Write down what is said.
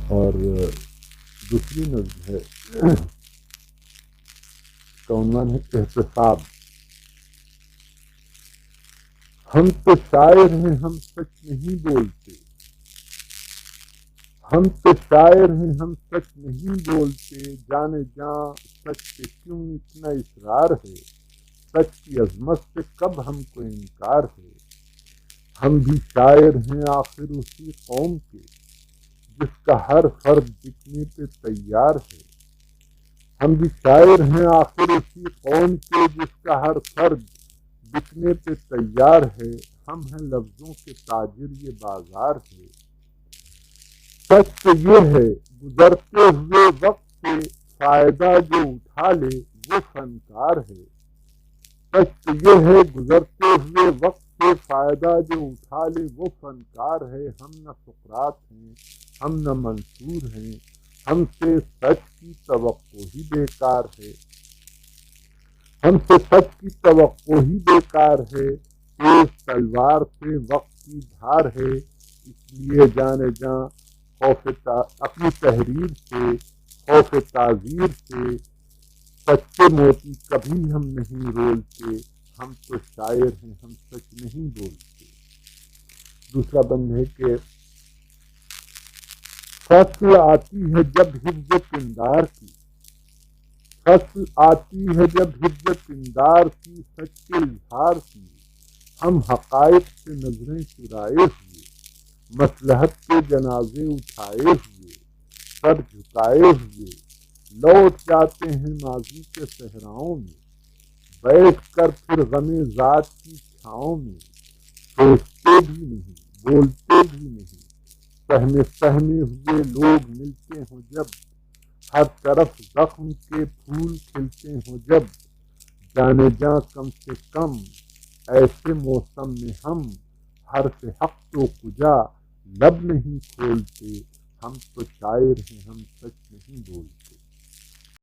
اور دوسری نظم ہے کا عنوان ہے احتساب۔ ہم تو شاعر ہیں، ہم سچ نہیں بولتے، ہم تو شاعر ہیں، ہم سچ نہیں بولتے، جانے جاں سچ پہ کیوں اتنا اصرار ہے، سچ کی عظمت سے کب ہم کو انکار ہے۔ ہم بھی شاعر ہیں آخر اسی قوم کے جس کا ہر فرد بکنے پہ تیار ہے۔ ہم بھی شاعر ہیں آخر اسی قوم کے جس کا ہر فرد بکنے پہ تیار ہے۔ ہم ہیں لفظوں کے تاجر، یہ بازار ہے۔ سچ تو یہ ہے گزرتے ہوئے وقت سے فائدہ جو اٹھا لے وہ فنکار ہے۔ سچ تو یہ ہے گزرتے ہوئے وقت سے فائدہ جو اٹھا لے وہ فنکار ہے۔ ہم نہ سقراط ہیں، ہم نہ منصور ہیں، ہم سے سچ کی توقع ہی بیکار ہے۔ ہم سے سچ کی توقع ہی بیکار ہے۔ تیز تلوار سے وقت کی دھار ہے، اس لیے جانے جاں اپنی تحریر سے، خوف تعزیر سے سچے موتی کبھی ہم نہیں رولتے۔ ہم تو شاعر ہیں، ہم سچ نہیں بولتے۔ دوسرا بند ہے کہ فصل آتی ہے جب حفظ پندار کی، فصل آتی ہے جب حفظ پندار کی، سچ کے اظہار کی ہم حقائق سے نظریں چرائے ہوئے، مصلحت کے جنازے اٹھائے ہوئے، سر جھکائے ہوئے لوٹ جاتے ہیں ماضی کے صحراؤں میں، بیٹھ کر پھر غم ذات کی چھاؤں میں، سوچتے بھی نہیں، بولتے بھی نہیں، سہمے ہوئے لوگ ملتے ہوں جب، ہر طرف زخم کے پھول کھلتے ہوں جب، جانے جاں کم سے کم ایسے موسم میں ہم حرف حق تو کجا لب نہیں کھولتے۔ ہم تو شاعر ہیں، ہم سچ نہیں بولتے۔